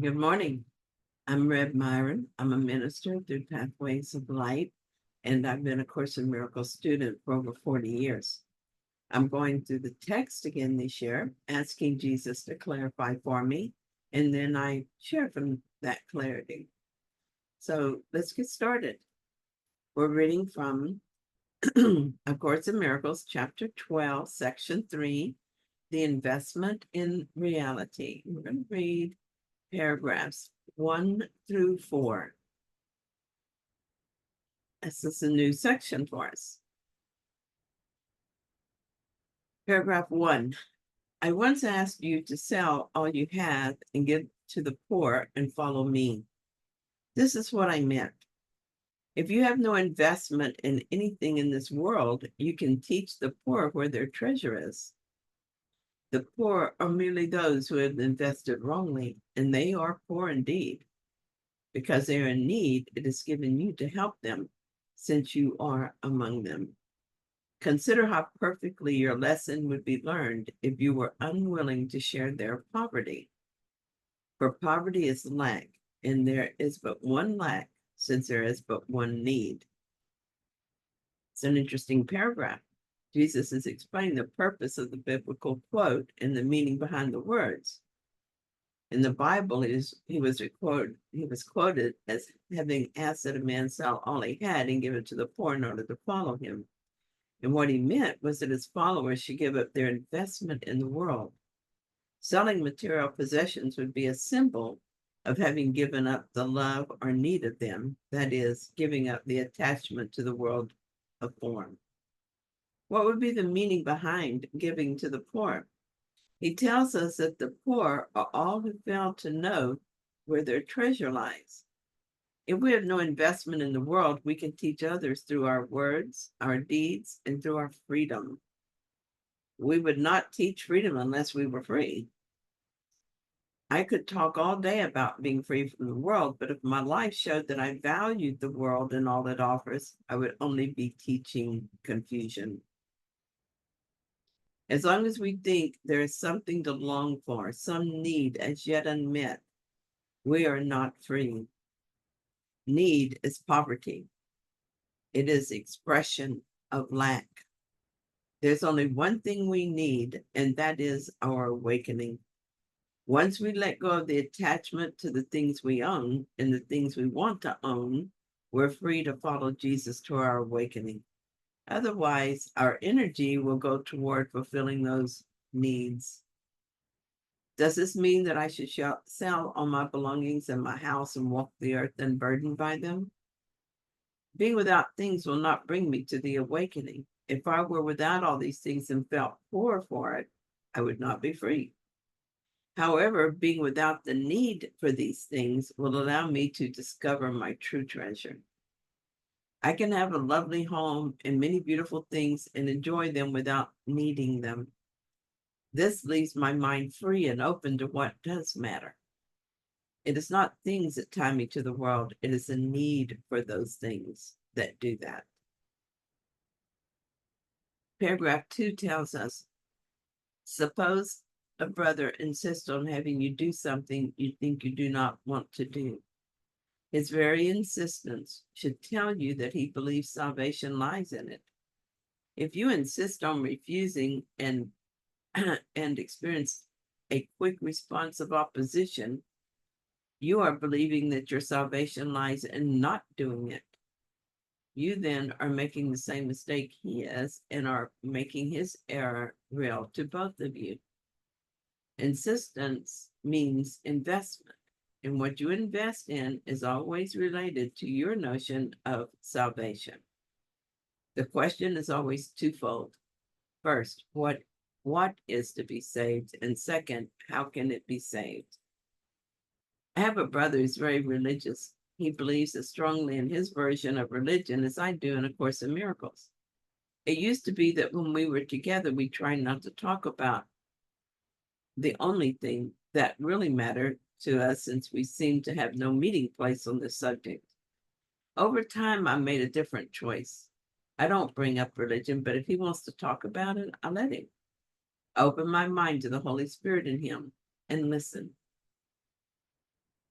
Good morning. I'm Rev Myron. I'm a minister through Pathways of Light, and I've been a Course in Miracles student for over 40 years. I'm going through the text again this year, asking Jesus to clarify for me, and then I share from that clarity. So let's get started. We're reading from A Course in Miracles, Chapter 12, Section 3, The Investment in Reality. We're going to read paragraphs 1 through 4. This is a new section for us. Paragraph 1. I once asked you to sell all you have and give to the poor and follow me. This is what I meant. If you have no investment in anything in this world, you can teach the poor where their treasure is. The poor are merely those who have invested wrongly, and they are poor indeed. Because they are in need, it is given you to help them, since you are among them. Consider how perfectly your lesson would be learned if you were unwilling to share their poverty. For poverty is lack, and there is but one lack, since there is but one need. It's an interesting paragraph. Jesus is explaining the purpose of the biblical quote and the meaning behind the words. In the Bible, he was quoted as having asked that a man sell all he had and give it to the poor in order to follow him. And what he meant was that his followers should give up their investment in the world. Selling material possessions would be a symbol of having given up the love or need of them, that is, giving up the attachment to the world of form. What would be the meaning behind giving to the poor? He tells us that the poor are all who fail to know where their treasure lies. If we have no investment in the world, we can teach others through our words, our deeds, and through our freedom. We would not teach freedom unless we were free. I could talk all day about being free from the world, but if my life showed that I valued the world and all it offers, I would only be teaching confusion. As long as we think there is something to long for, some need as yet unmet, we are not free. Need is poverty. It is expression of lack. There's only one thing we need, and that is our awakening. Once we let go of the attachment to the things we own and the things we want to own, we're free to follow Jesus to our awakening. Otherwise, our energy will go toward fulfilling those needs. Does this mean that I should sell all my belongings and my house and walk the earth unburdened by them? Being without things will not bring me to the awakening. If I were without all these things and felt poor for it, I would not be free. However, being without the need for these things will allow me to discover my true treasure. I can have a lovely home and many beautiful things and enjoy them without needing them. This leaves my mind free and open to what does matter. It is not things that tie me to the world. It is a need for those things that do that. Paragraph 2 tells us, suppose a brother insists on having you do something you think you do not want to do. His very insistence should tell you that he believes salvation lies in it. If you insist on refusing and experience a quick response of opposition, you are believing that your salvation lies in not doing it. You then are making the same mistake he is and are making his error real to both of you. Insistence means investment, and what you invest in is always related to your notion of salvation. The question is always twofold. First, what is to be saved? And second, how can it be saved? I have a brother who's very religious. He believes as strongly in his version of religion as I do in A Course in Miracles. It used to be that when we were together, we tried not to talk about the only thing that really mattered to us, since we seemed to have no meeting place on this subject. Over time, I made a different choice. I don't bring up religion, but if he wants to talk about it, I let him. I open my mind to the Holy Spirit in him and listen.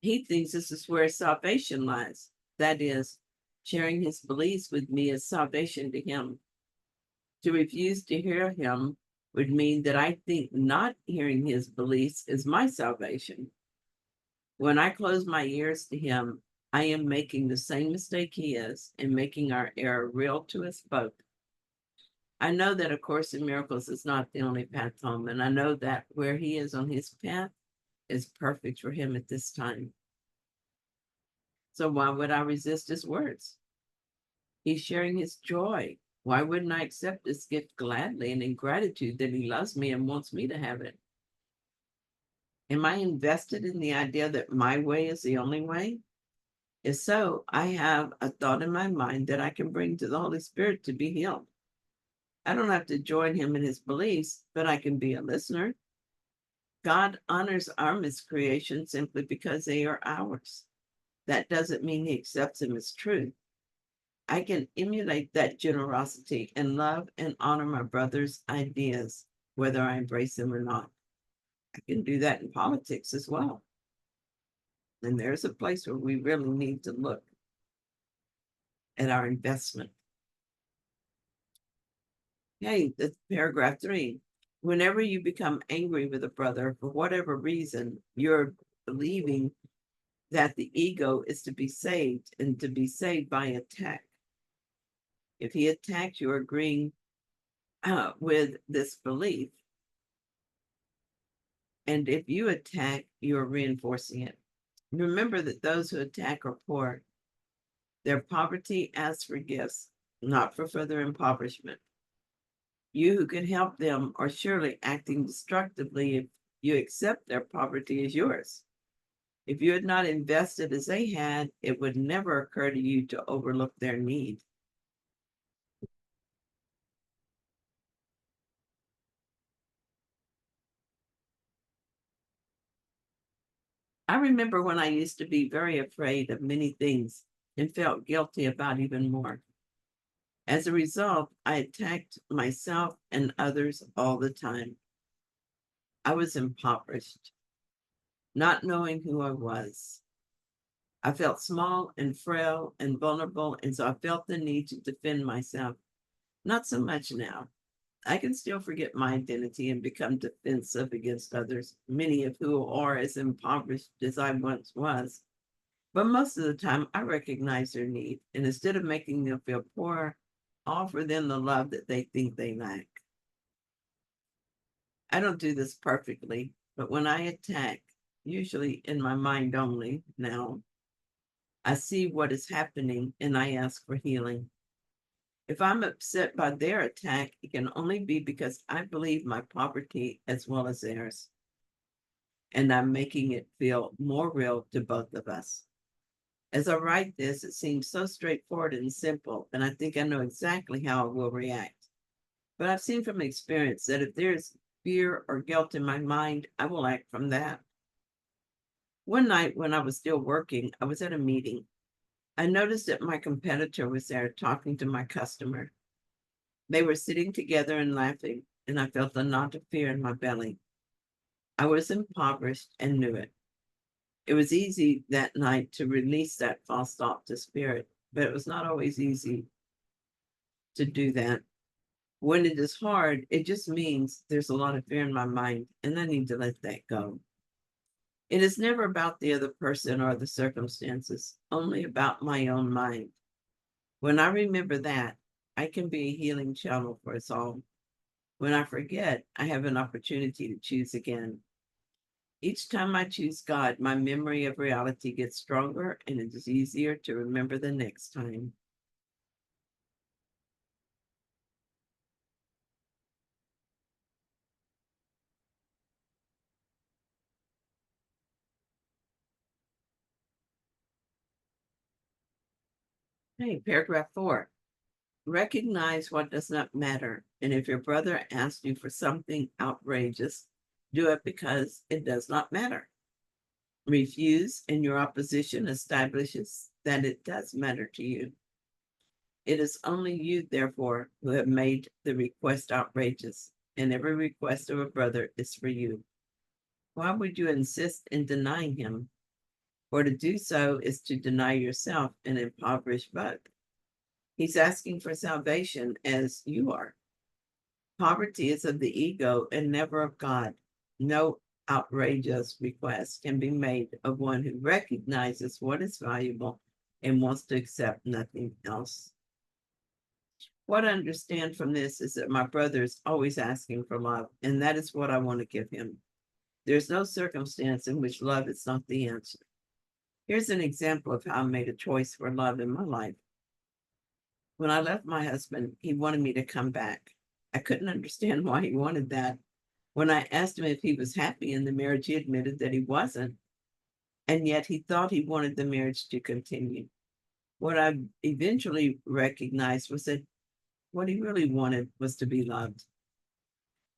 He thinks this is where salvation lies. That is, sharing his beliefs with me is salvation to him. To refuse to hear him would mean that I think not hearing his beliefs is my salvation. When I close my ears to him, I am making the same mistake he is and making our error real to us both. I know that A Course in Miracles is not the only path home, and I know that where he is on his path is perfect for him at this time. So why would I resist his words? He's sharing his joy. Why wouldn't I accept this gift gladly and in gratitude that he loves me and wants me to have it? Am I invested in the idea that my way is the only way? If so, I have a thought in my mind that I can bring to the Holy Spirit to be healed. I don't have to join him in his beliefs, but I can be a listener. God honors our miscreation simply because they are ours. That doesn't mean he accepts them as truth. I can emulate that generosity and love and honor my brother's ideas, whether I embrace them or not. I can do that in politics as well. And there's a place where we really need to look at our investment. Hey, that's paragraph 3. Whenever you become angry with a brother, for whatever reason, you're believing that the ego is to be saved and to be saved by attack. If he attacks, you're agreeing with this belief. And if you attack, you're reinforcing it. Remember that those who attack are poor. Their poverty asks for gifts, not for further impoverishment. You who can help them are surely acting destructively if you accept their poverty as yours. If you had not invested as they had, it would never occur to you to overlook their need. I remember when I used to be very afraid of many things and felt guilty about even more. As a result, I attacked myself and others all the time. I was impoverished, not knowing who I was. I felt small and frail and vulnerable, and so I felt the need to defend myself. Not so much now. I can still forget my identity and become defensive against others, many of who are as impoverished as I once was. But most of the time, I recognize their need, and instead of making them feel poor, offer them the love that they think they lack. I don't do this perfectly, but when I attack, usually in my mind only now, I see what is happening and I ask for healing. If I'm upset by their attack, it can only be because I believe my poverty as well as theirs, and I'm making it feel more real to both of us. As I write this, it seems so straightforward and simple, and I think I know exactly how I will react. But I've seen from experience that if there's fear or guilt in my mind, I will act from that. One night when I was still working, I was at a meeting. I noticed that my competitor was there talking to my customer. They were sitting together and laughing, and I felt a knot of fear in my belly. I was impoverished and knew it. It was easy that night to release that false thought to spirit, but it was not always easy to do that. When it is hard, it just means there's a lot of fear in my mind, and I need to let that go. It is never about the other person or the circumstances, only about my own mind. When I remember that, I can be a healing channel for us all. When I forget, I have an opportunity to choose again. Each time I choose God, my memory of reality gets stronger and it is easier to remember the next time. Hey, paragraph 4. Recognize what does not matter. And if your brother asks you for something outrageous, do it because it does not matter. Refuse, and your opposition establishes that it does matter to you. It is only you, therefore, who have made the request outrageous, and every request of a brother is for you. Why would you insist in denying him? For to do so is to deny yourself and impoverish both. He's asking for salvation as you are. Poverty is of the ego and never of God. No outrageous request can be made of one who recognizes what is valuable and wants to accept nothing else. What I understand from this is that my brother is always asking for love, and that is what I want to give him. There's no circumstance in which love is not the answer. Here's an example of how I made a choice for love in my life. When I left my husband, he wanted me to come back. I couldn't understand why he wanted that. When I asked him if he was happy in the marriage, he admitted that he wasn't. And yet he thought he wanted the marriage to continue. What I eventually recognized was that what he really wanted was to be loved.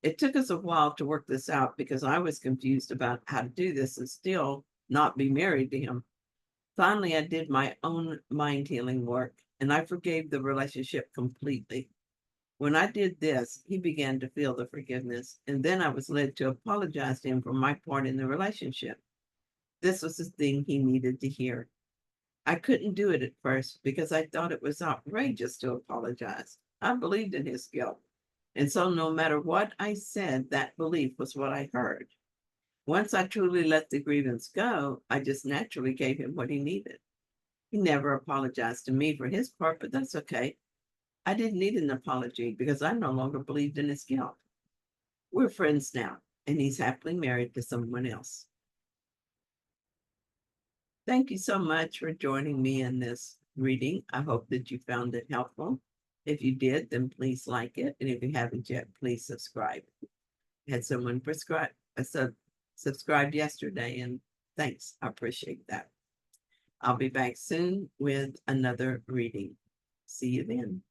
It took us a while to work this out because I was confused about how to do this and still not be married to him. Finally, I did my own mind healing work and I forgave the relationship completely. When I did this, he began to feel the forgiveness, and then I was led to apologize to him for my part in the relationship. This was the thing he needed to hear. I couldn't do it at first because I thought it was outrageous to apologize. I believed in his guilt. And so no matter what I said, that belief was what I heard. Once I truly let the grievance go, I just naturally gave him what he needed. He never apologized to me for his part, but that's okay. I didn't need an apology because I no longer believed in his guilt. We're friends now, and he's happily married to someone else. Thank you so much for joining me in this reading. I hope that you found it helpful. If you did, then please like it. And if you haven't yet, please subscribe. I had someone subscribed yesterday, and thanks. I appreciate that. I'll be back soon with another reading. See you then.